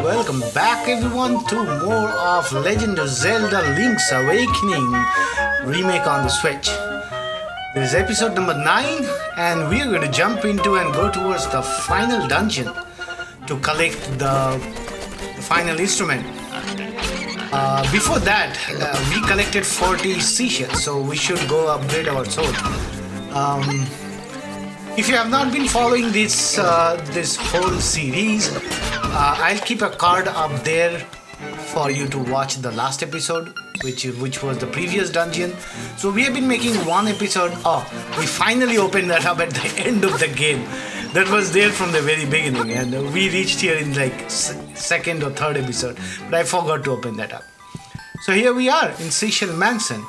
Welcome back everyone to more of Legend of Zelda Link's Awakening remake on the Switch. This is episode number 9 and we are going to jump into and go towards the final dungeon to collect the final instrument. Before that, we collected 40 seashells, so we should go upgrade our sword. If you have not been following this whole series, I'll keep a card up there for you to watch the last episode, which was the previous dungeon. So we have been making one episode. Oh, we finally opened that up at the end of the game. That was there from the very beginning, and we reached here in like second or third episode, but I forgot to open that up. So here we are in Seashell Mansion.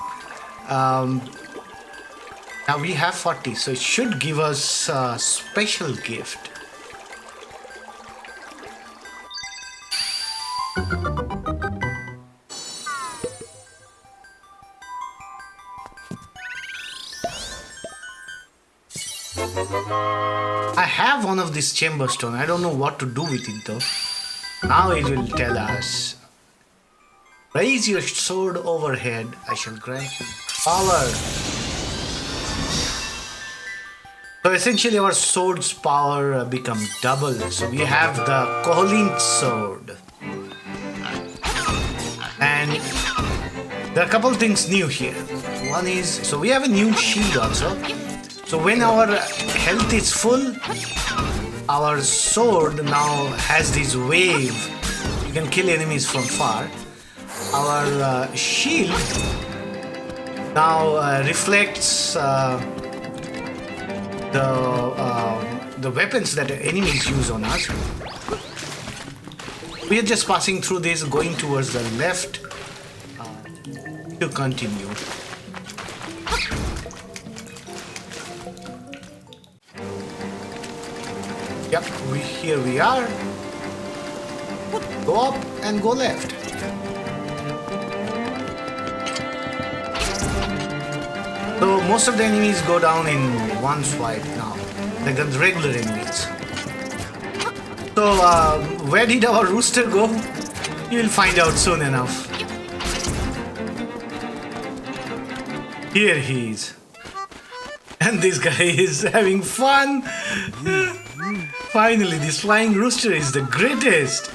Now we have 40, so it should give us a special gift. I have one of these chamber stone. I don't know what to do with it though. Now it will tell us. Raise your sword overhead. I shall grant you power. So essentially our sword's power becomes double. So we have the Koholint Sword. And there are a couple things new here. One is, so we have a new shield also. So when our health is full, our sword now has this wave. You can kill enemies from far. Our shield now reflects the weapons that enemies use on us. We are just passing through this, going towards the left to continue. Yep, here we are. Go up and go left. So most of the enemies go down in one swipe now, like the regular enemies. So where did our rooster go? You will find out soon enough. Here he is. And this guy is having fun. Finally, this flying rooster is the greatest.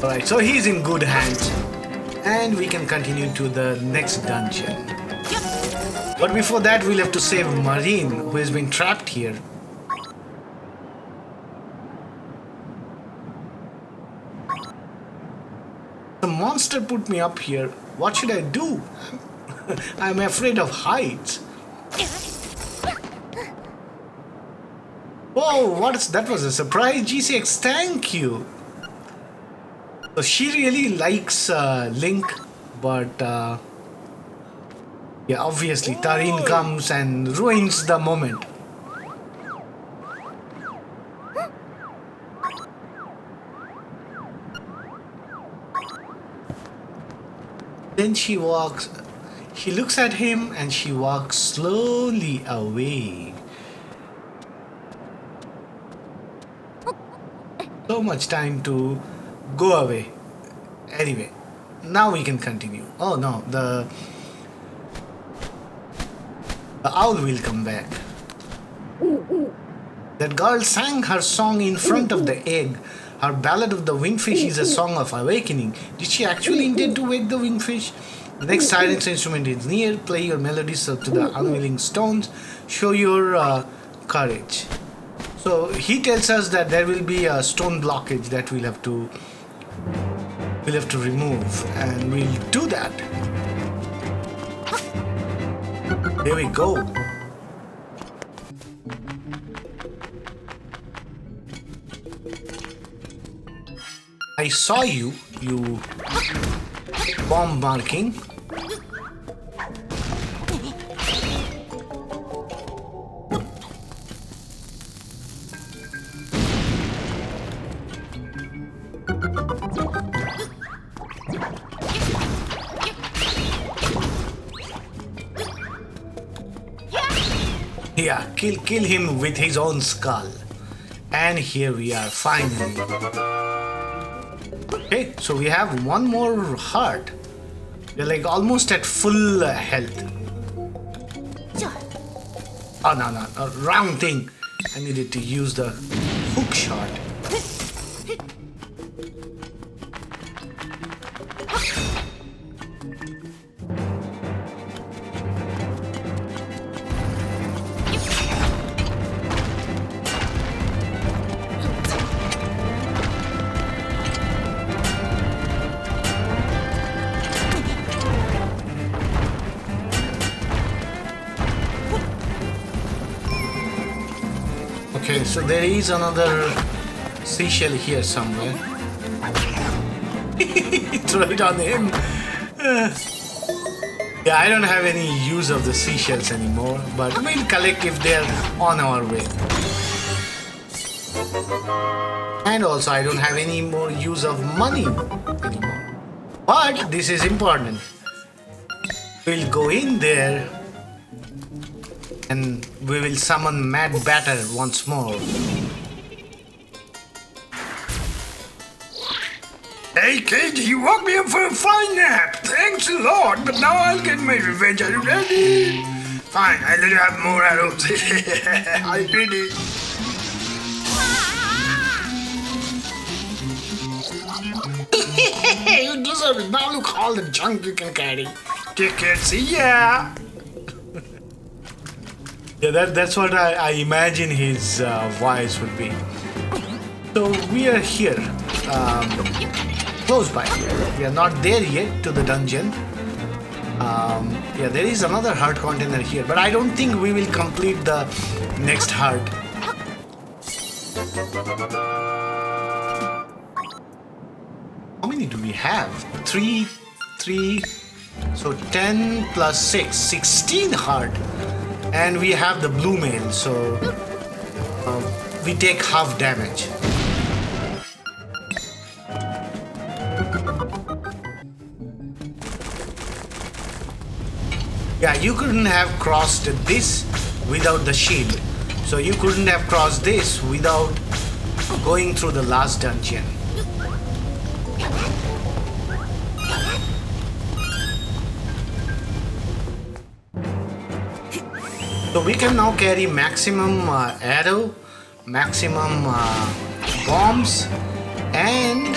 Alright, so he's in good hands. And we can continue to the next dungeon. But before that, we'll have to save Marine, who has been trapped here. The monster put me up here. What should I do? I'm afraid of heights. Whoa, that was a surprise, GCX, thank you. So she really likes Link, but yeah, obviously Tarin comes and ruins the moment. Then she looks at him and she walks slowly away. So much time to go away. Anyway, now we can continue. Oh no, the owl will come back. That girl sang her song in front of the egg. Her ballad of the wingfish is a song of awakening. Did she actually intend to wake the wingfish? The next silence instrument is near. Play your melodies to the unwilling stones. Show your courage. So he tells us that there will be a stone blockage that we'll have to remove, and we'll do that. There we go. I saw you bomb marking. Yeah, kill him with his own skull. And here we are, finally. Okay, so we have one more heart. We're like almost at full health. Oh, no, wrong thing. I needed to use the hook shot. Okay, so there is another seashell here somewhere. Throw it on him. Yeah, I don't have any use of the seashells anymore, but we'll collect if they're on our way. And also, I don't have any more use of money anymore. But this is important. We'll go in there and we will summon Mad Batter once more. Hey kid, you woke me up for a fine nap. Thanks a lot, but now I'll get my revenge. Are you ready? Fine, I'll let you have more arrows. I did it. You deserve it. Now look all the junk you can carry. Take it, see ya. Yeah, that's what I imagine his voice would be. So we are here, close by. We are not there yet to the dungeon. Yeah, there is another heart container here, but I don't think we will complete the next heart. How many do we have? 3, so 10 plus 6, 16 heart. And we have the blue mail, so we take half damage. Yeah, you couldn't have crossed this without the shield. So you couldn't have crossed this without going through the last dungeon. So we can now carry maximum arrow, maximum bombs, and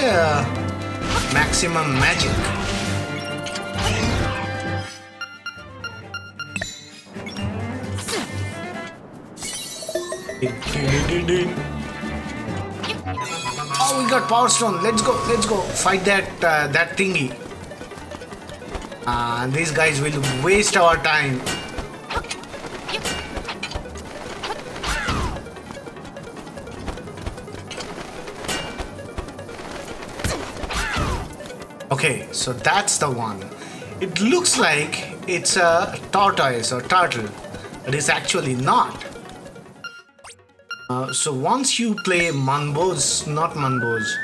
maximum magic. Oh, we got Power Stone. Let's go fight that thingy. These guys will waste our time. Okay, so that's the one. It looks like it's a tortoise or turtle, but it's actually not. So once you play not Manbo's,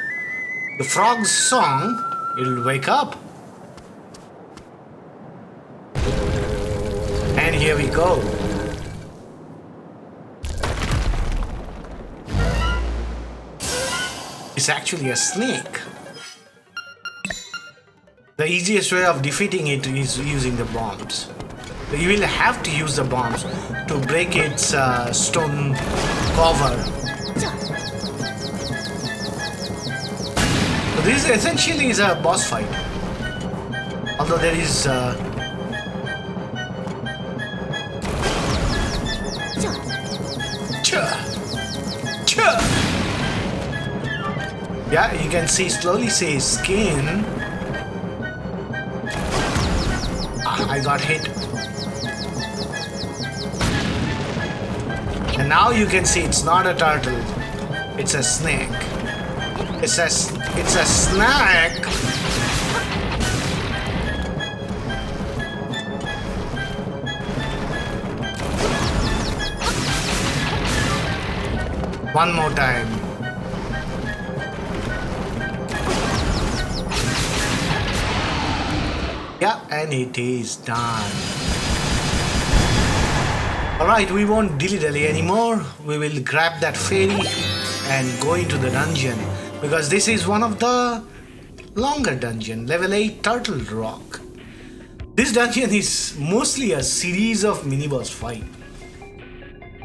the frog's song, it'll wake up. And here we go. It's actually a snake. The easiest way of defeating it is using the bombs. You will have to use the bombs to break its stone cover. So this essentially is a boss fight. Although there is yeah, you can slowly see his skin. I got hit. And now you can see it's not a turtle. It's a snake. It's a snake. One more time. Yeah, and it is done. Alright, we won't dilly-dally anymore. We will grab that fairy and go into the dungeon. Because this is one of the longer dungeon, level 8 Turtle Rock. This dungeon is mostly a series of mini-boss fight.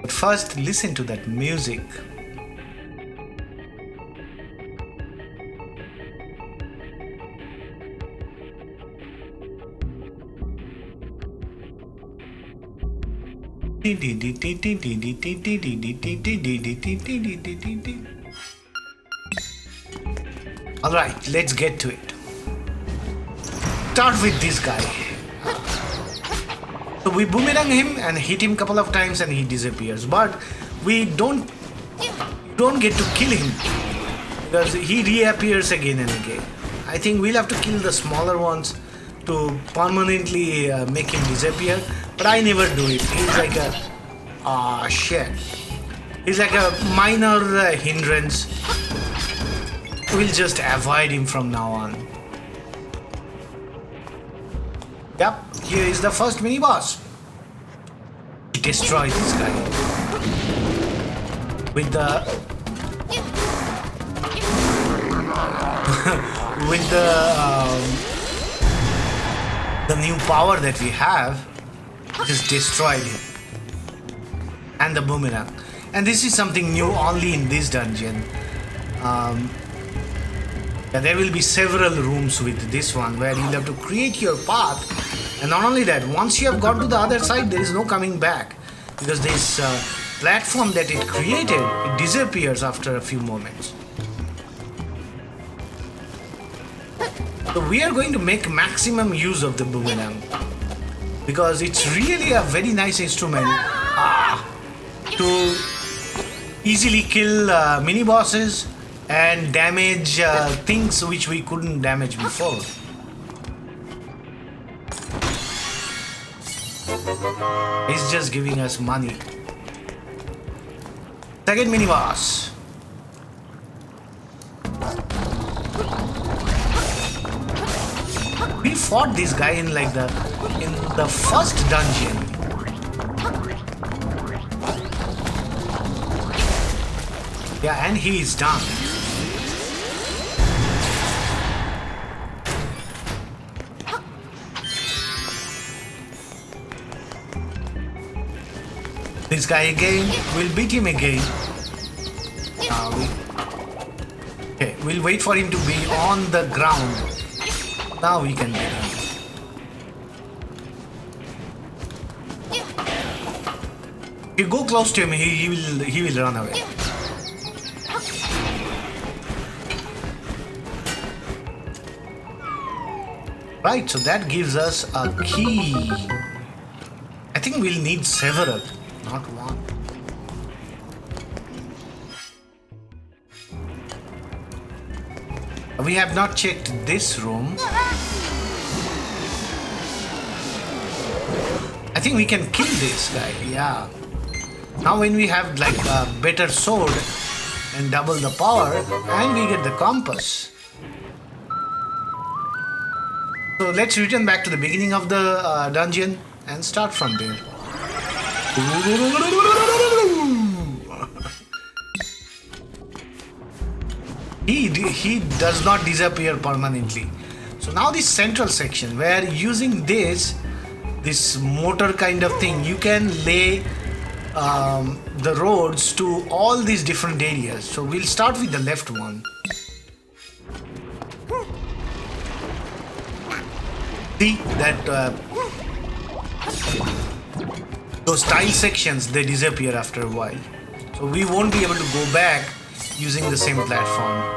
But first, listen to that music. Alright, let's get to it. Start with this guy. So we boomerang him and hit him a couple of times and he disappears. But we don't get to kill him because he reappears again and again. I think we'll have to kill the smaller ones to permanently make him disappear. But I never do it. He's like a shit. He's like a minor hindrance. We'll just avoid him from now on. Yep, here is the first mini boss. We destroy this guy with the the new power that we have. Just destroyed him. And the boomerang. And this is something new only in this dungeon. There will be several rooms with this one where you'll have to create your path. And not only that, once you have got to the other side, there is no coming back. Because this platform that it created, it disappears after a few moments. So we are going to make maximum use of the boomerang. Because it's really a very nice instrument to easily kill mini-bosses and damage things which we couldn't damage before. He's just giving us money. Second mini-boss. We fought this guy in the first dungeon. Yeah, and he is done. This guy again, we'll beat him again. Okay, we'll wait for him to be on the ground. Now we can beat him. If you go close to him, he will run away. Right, so that gives us a key. I think we'll need several, not one. We have not checked this room. I think we can kill this guy, yeah. Now when we have like a better sword and double the power, and we get the compass. So let's return back to the beginning of the dungeon and start from there. He does not disappear permanently. So now this central section where using this motor kind of thing, you can lay the roads to all these different areas. So we'll start with the left one. See that those tile sections, they disappear after a while. So we won't be able to go back using the same platform.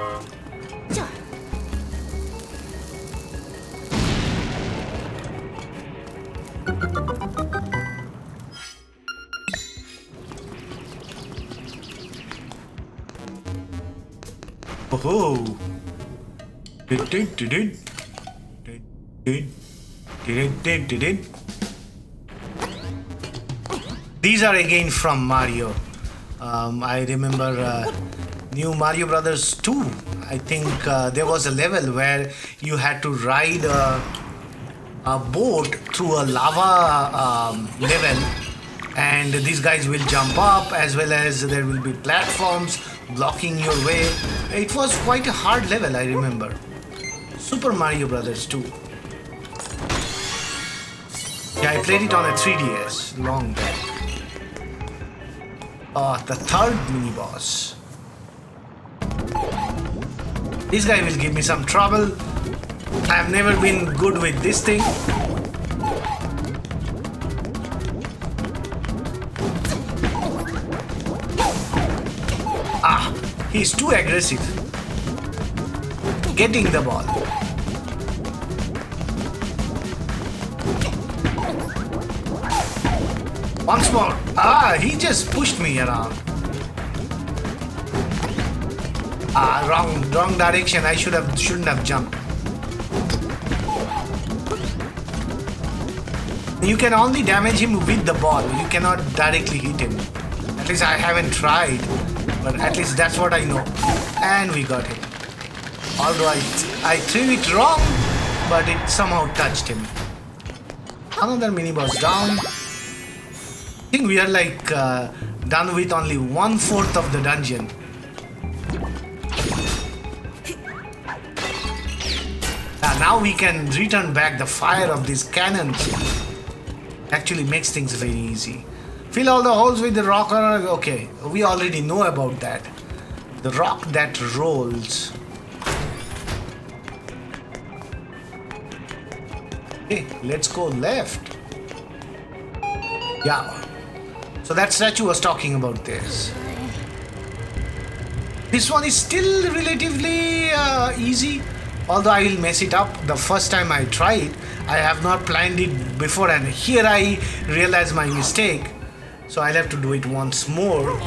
Oh, these are again from Mario. I remember New Mario Brothers 2. I think there was a level where you had to ride a boat through a lava level, and these guys will jump up, as well as there will be platforms blocking your way. It was quite a hard level, I remember. Super Mario Brothers 2. Yeah, I played it on a 3DS long back. The third mini boss. This guy will give me some trouble. I have never been good with this thing. He's too aggressive. Getting the ball. Once more. He just pushed me around. Wrong direction. I shouldn't have jumped. You can only damage him with the ball. You cannot directly hit him. At least I haven't tried, but at least that's what I know. And we got him. Although I threw it wrong, but it somehow touched him. Another mini boss down. I think we are like done with only 1/4 of the dungeon. Now we can return back the fire of these cannons. Actually makes things very easy. Fill all the holes with the rock. Okay, we already know about that. The rock that rolls. Okay, let's go left. Yeah. So that statue was talking about this. This one is still relatively easy. Although I will mess it up the first time I try it. I have not planned it before, and here I realize my mistake. So I'll have to do it once more.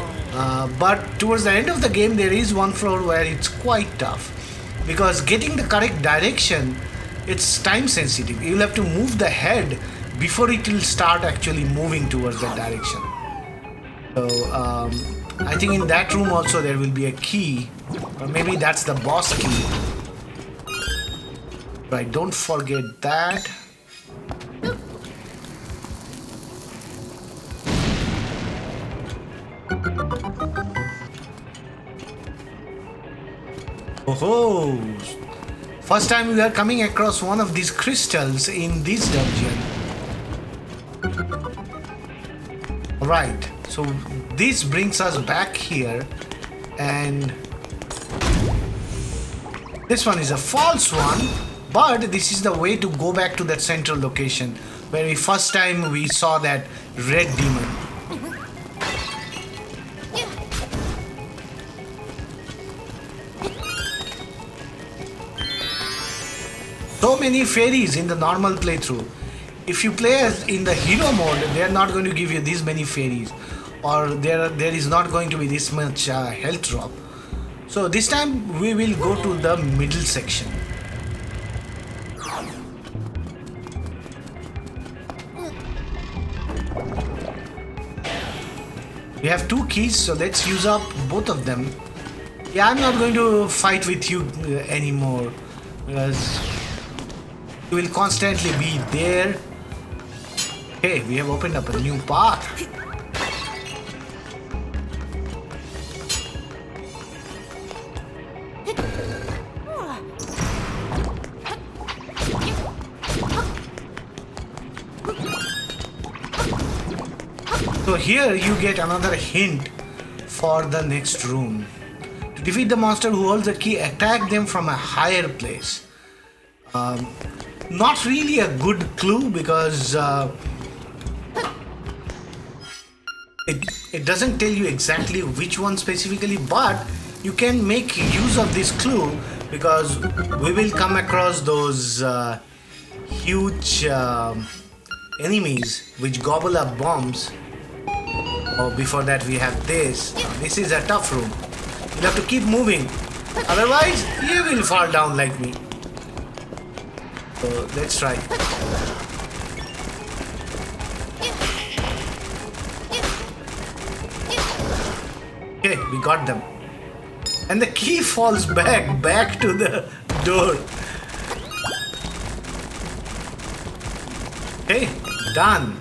But towards the end of the game, there is one floor where it's quite tough. Because getting the correct direction, it's time sensitive. You'll have to move the head before it will start actually moving towards that direction. So I think in that room also there will be a key. Or maybe that's the boss key. Right, don't forget that. Oh, first time we are coming across one of these crystals in this dungeon. Right, so this brings us back here, and this one is a false one. But this is the way to go back to that central location where first time we saw that red demon. So many fairies in the normal playthrough. If you play in the hero mode, they are not going to give you this many fairies, or there is not going to be this much health drop. So this time we will go to the middle section. We have 2 keys, so let's use up both of them. Yeah, I'm not going to fight with you anymore, because you will constantly be there. Okay, we have opened up a new path. So here you get another hint for the next room. To defeat the monster who holds the key, attack them from a higher place. Not really a good clue, because it doesn't tell you exactly which one specifically, but you can make use of this clue because we will come across those huge enemies which gobble up bombs. Oh, before that we have this. This is a tough room. You'll have to keep moving. Otherwise, you will fall down like me. So, let's try. Okay, we got them. And the key falls back to the door. Okay, done.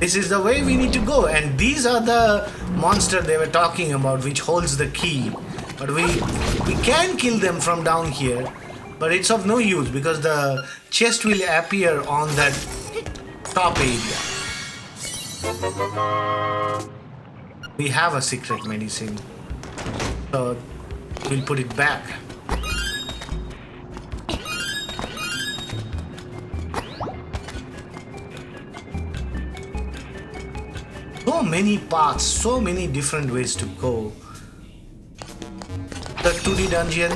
This is the way we need to go, and these are the monster they were talking about, which holds the key. But we can kill them from down here, but it's of no use because the chest will appear on that top area. We have a secret medicine, so we'll put it back. So many paths, so many different ways to go. The 2D dungeon,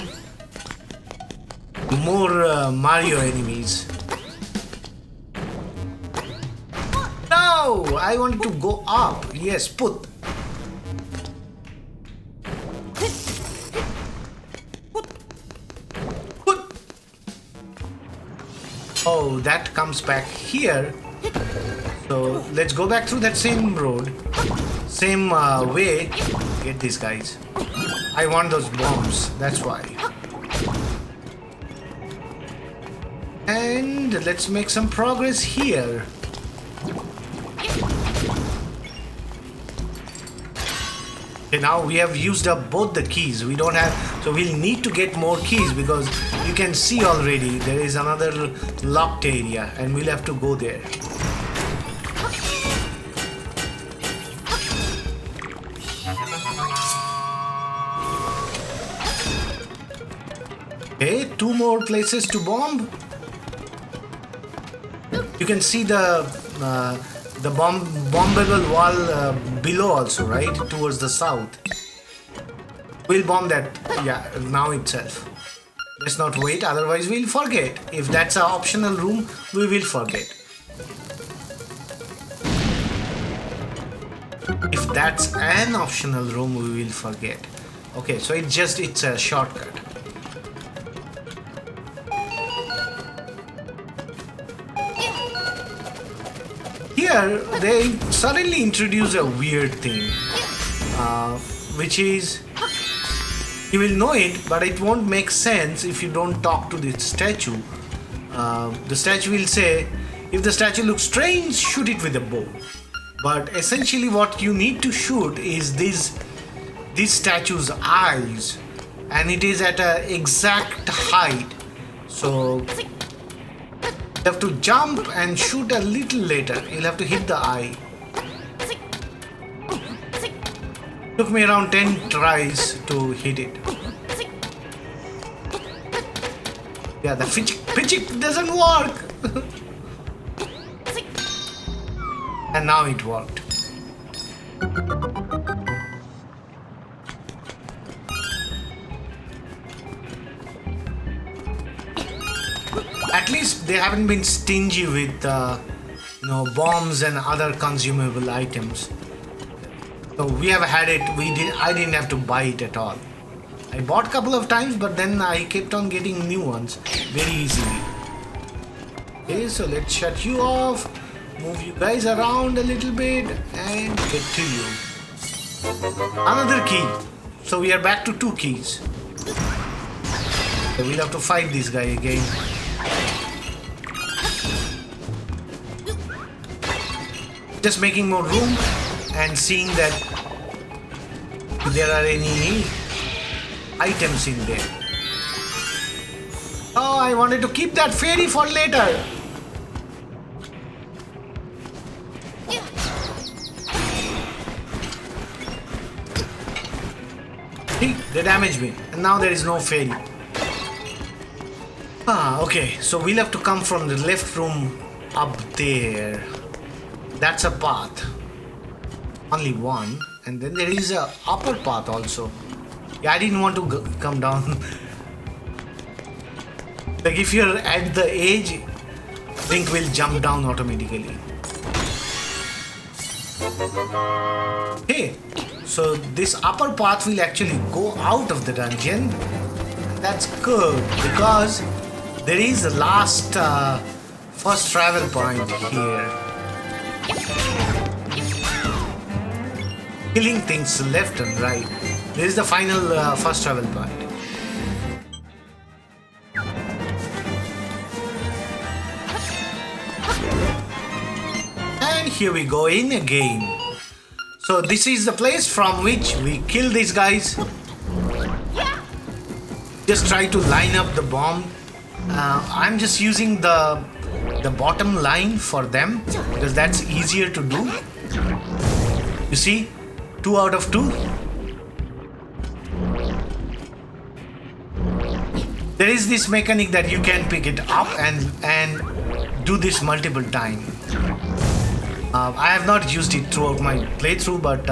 more Mario enemies. No, I want to go up. Yes, put. Oh, that comes back here. So let's go back through that same road, same way. Get these guys. I want those bombs, that's why. And let's make some progress here. Okay, now we have used up both the keys. We don't have, so we'll need to get more keys because you can see already there is another locked area and we'll have to go there. Okay, 2 more places to bomb. You can see the bombable wall below also, right? Towards the south. We'll bomb that, yeah, now itself. Let's not wait, otherwise we'll forget. If that's an optional room, we will forget. If that's an optional room, we will forget. Okay, so it's a shortcut. Here, they suddenly introduce a weird thing, which is, you will know it, but it won't make sense if you don't talk to this statue. The statue will say, if the statue looks strange, shoot it with a bow. But essentially what you need to shoot is this statue's eyes, and it is at an exact height. So you have to jump and shoot a little later. You'll have to hit the eye. Took me around 10 tries to hit it. Yeah, the pitchik doesn't work. And now it worked. At least they haven't been stingy with bombs and other consumable items. So we have had it. I didn't have to buy it at all. I bought a couple of times, but then I kept on getting new ones very easily. Okay, so let's shut you off. Move you guys around a little bit and get to you. Another key. So we are back to 2 keys. So we'll have to fight this guy again. Just making more room and seeing that if there are any items in there. Oh, I wanted to keep that fairy for later. See, they damaged me, and now there is no fairy. Okay, so we'll have to come from the left room up there. That's a path. Only one. And then there is a upper path also. Yeah, I didn't want to come down. Like if you're at the edge, Link will jump down automatically. Okay, so this upper path will actually go out of the dungeon. That's good because there is a last first travel point here. Killing things left and right. This is the final first travel point. And here we go in again. So this is the place from which we kill these guys. Just try to line up the bomb. I'm just using the bottom line for them because that's easier to do. You see, 2 out of 2. There is this mechanic that you can pick it up and do this multiple times. I have not used it throughout my playthrough, but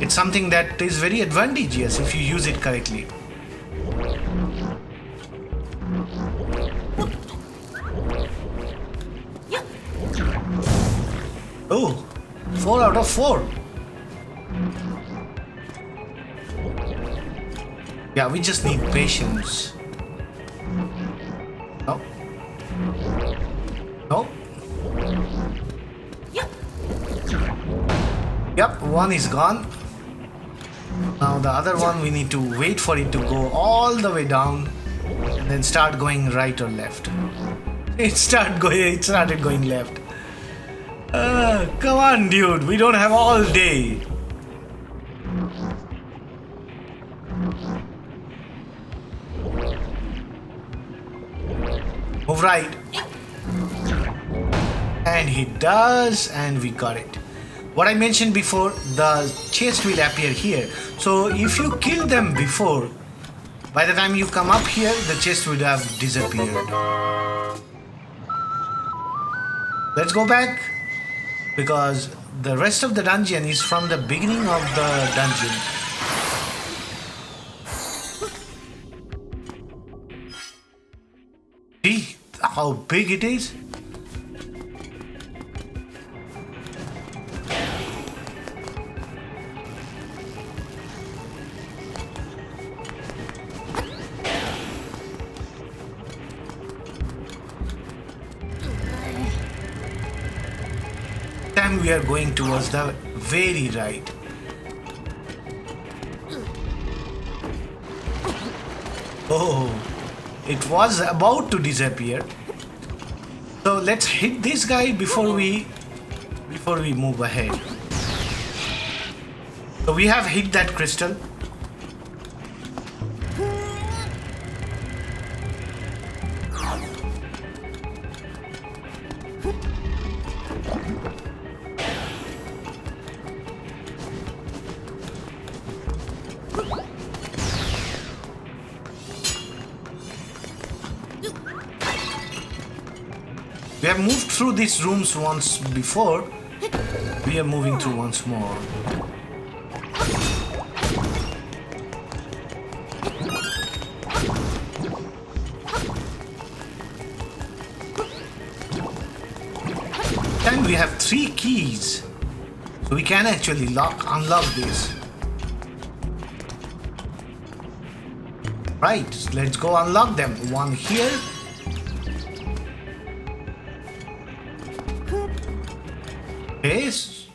it's something that is very advantageous if you use it correctly. Oh, 4 out of 4. Yeah, we just need patience. No. No. Yep, one is gone. Now the other one, we need to wait for it to go all the way down and then start going right or left. It started going left. Come on, dude, we don't have all day. Move right. And he does, and we got it. What I mentioned before, the chest will appear here. So if you kill them before, by the time you come up here, the chest would have disappeared. Let's go back, because the rest of the dungeon is from the beginning of the dungeon. See how big it is? We are going towards the very right. Oh, it was about to disappear. So let's hit this guy before we move ahead. So we have hit that crystal. We have moved through these rooms once before. We are moving through once more. And we have 3 keys. So we can actually unlock this. Right, let's go unlock them. One here. Yes.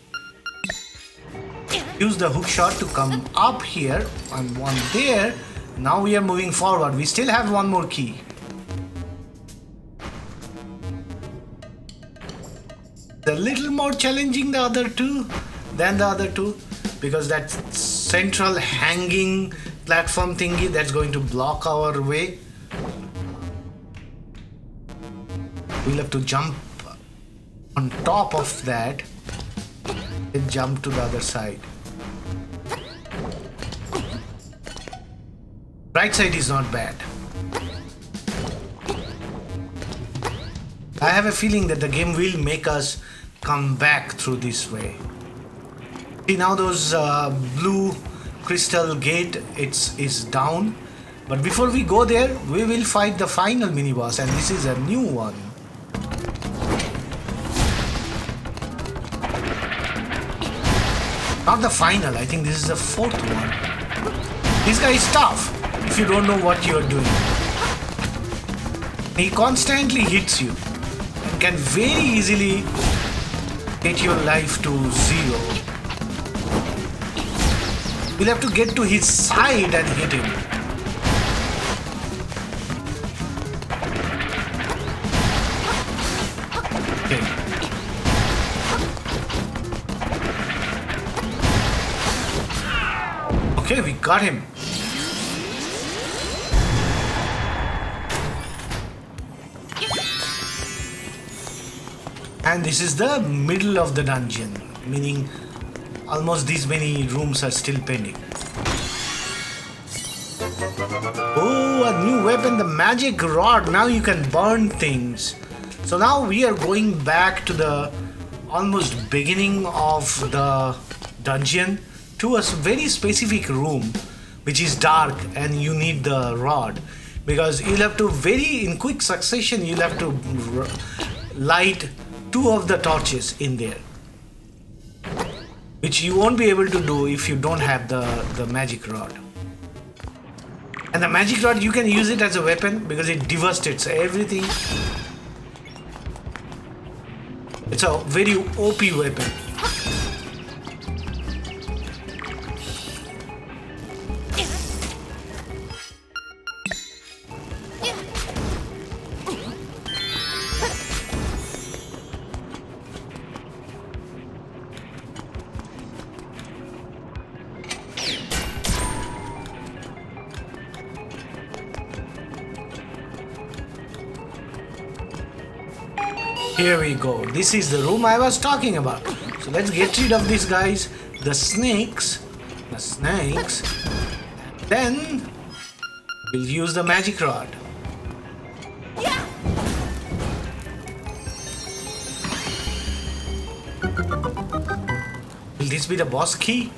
Use the hook shot to come up here and one there. Now we are moving forward. We still have one more key. A little more challenging than the other two, because that central hanging platform thingy that's going to block our way. We'll have to jump on top of that and jump to the other side. Right side is not bad. I have a feeling that the game will make us come back through this way. See, now those blue crystal gate is down, but before we go there, we will fight the final mini boss, and this is a new one. Not the final, I think this is the 4th one. This guy is tough if you don't know what you are doing. He constantly hits you and can very easily get your life to 0. We'll have to get to his side and hit him. Okay. got him. And this is the middle of the dungeon, meaning almost these many rooms are still pending. Oh, a new weapon, the magic rod. Now you can burn things. So now we are going back to the almost beginning of the dungeon to a very specific room which is dark, and you need the rod because you'll have to in quick succession you'll have to light 2 of the torches in there, which you won't be able to do if you don't have the magic rod. And the magic rod, you can use it as a weapon because it devastates everything. It's a very OP weapon. Here we go. This is the room I was talking about. So let's get rid of these guys. The snakes. Then we'll use the magic rod. Will this be the boss key?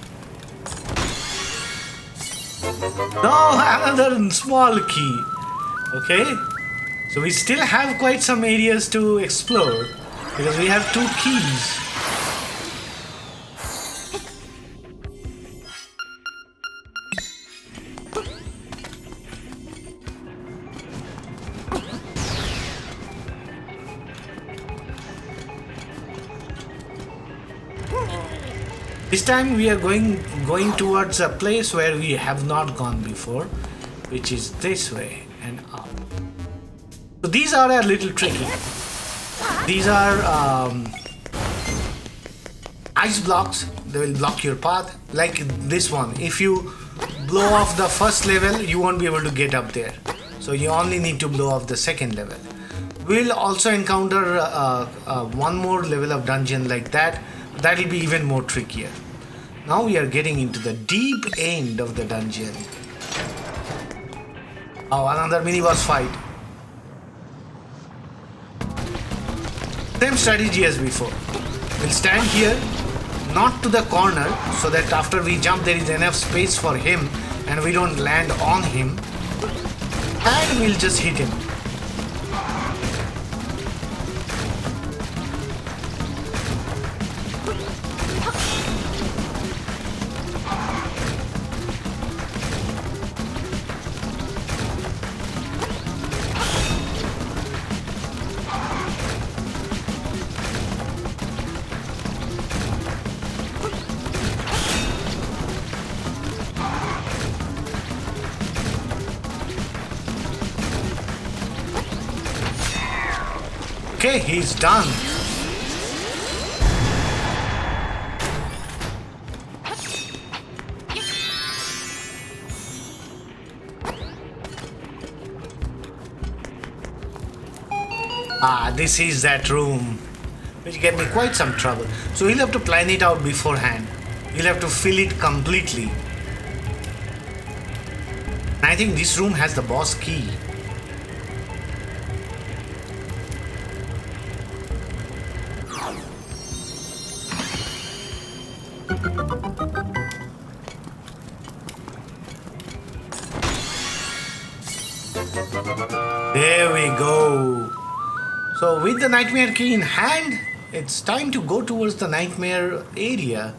No, another small key. Okay. So we still have quite some areas to explore because we have 2 keys. This time we are going towards a place where we have not gone before, which is this way and up. So these are a little tricky. These are ice blocks. They will block your path, like this one. If you blow off the first level, you won't be able to get up there. So you only need to blow off the second level. We'll also encounter one more level of dungeon like that. That will be even more trickier. Now we are getting into the deep end of the dungeon. Oh, another mini boss fight. Same strategy as before. We'll stand here, not to the corner, so that after we jump there is enough space for him and we don't land on him. And we'll just hit him. Okay, he's done. Ah, this is that room, which gave me quite some trouble. So you'll have to plan it out beforehand. You'll have to fill it completely. I think this room has the boss key. There we go. So with the nightmare key in hand, it's time to go towards the nightmare area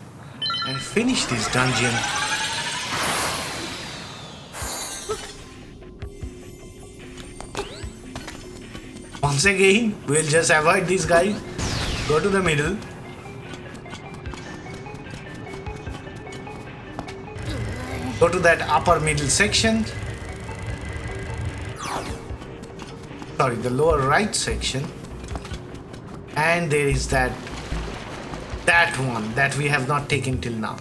and finish this dungeon. Once again, we'll just avoid these guys. Go to the middle. Go to that upper middle section. Sorry, the lower right section. And there is that one that we have not taken till now.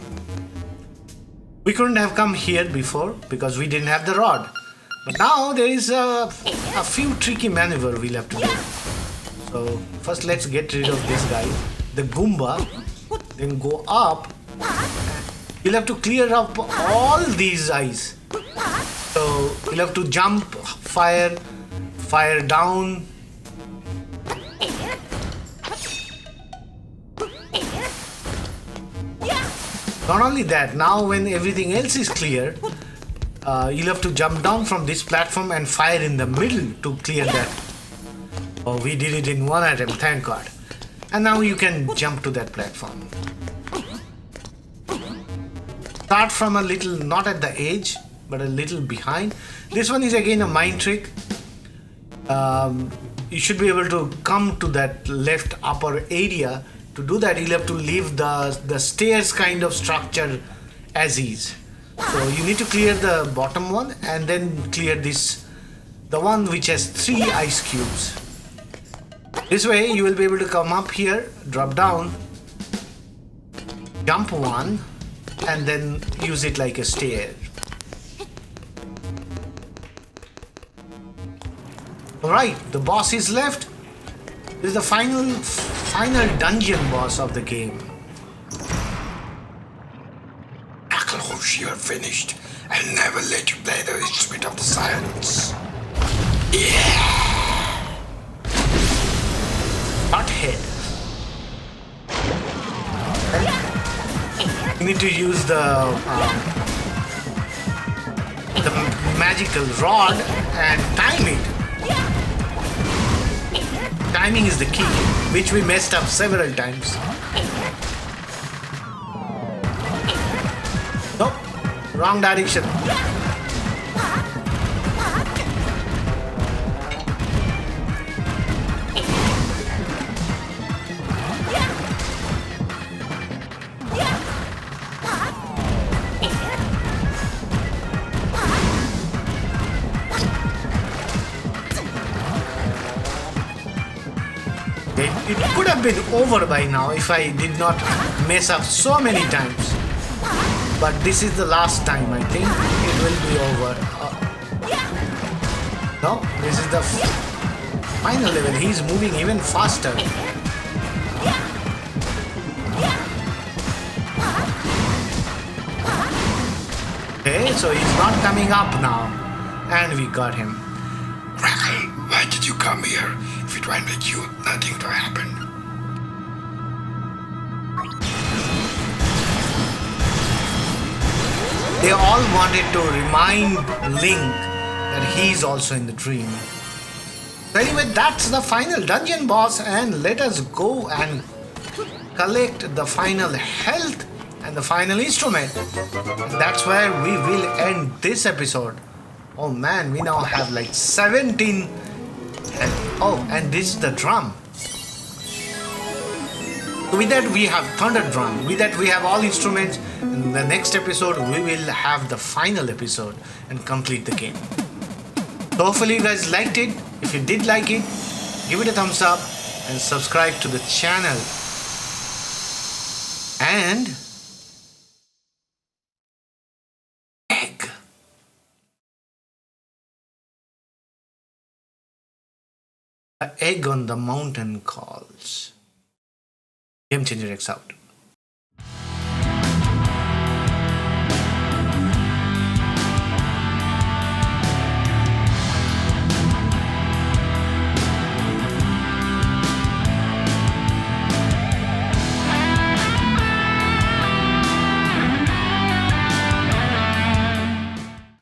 We couldn't have come here before because we didn't have the rod. But now there is a few tricky maneuver we'll have to do. So first let's get rid of this guy, the Goomba, then go up. You'll have to clear up all these eyes. So you'll have to jump, fire down. Not only that, now when everything else is clear, you'll have to jump down from this platform and fire in the middle to clear that. Oh, we did it in one attempt, thank God. And now you can jump to that platform. Start from a little, not at the edge, but a little behind. This one is again a mind trick. You should be able to come to that left upper area. To do that, you'll have to leave the stairs kind of structure as is. So you need to clear the bottom one and then clear this, the one which has 3 ice cubes. This way you will be able to come up here, drop down, jump one, and then use it like a stair. Alright, the boss is left. This is the final dungeon boss of the game. You're finished. I'll never let you play the instrument of the silence. Yeah! Butthead. You need to use the magical rod and time it. Timing is the key, which we messed up several times. Nope, wrong direction. It could have been over by now if I did not mess up so many times. But this is the last time, I think. It will be over. No, this is the final level. He's moving even faster. Okay, so he's not coming up now. And we got him. Crackle, why did you come here? If it weren't like you, nothing would have happened. They all wanted to remind Link that he's also in the dream. So anyway, that's the final dungeon boss, and let us go and collect the final health and the final instrument. And that's where we will end this episode. Oh man, we now have like 17. And this is the drum. With that we have thunder drum. With that we have all instruments. In the next episode we will have the final episode and complete the game. So hopefully you guys liked it. If you did like it, give it a thumbs up and subscribe to the channel. And egg. The egg on the mountain calls. GameChangerX out.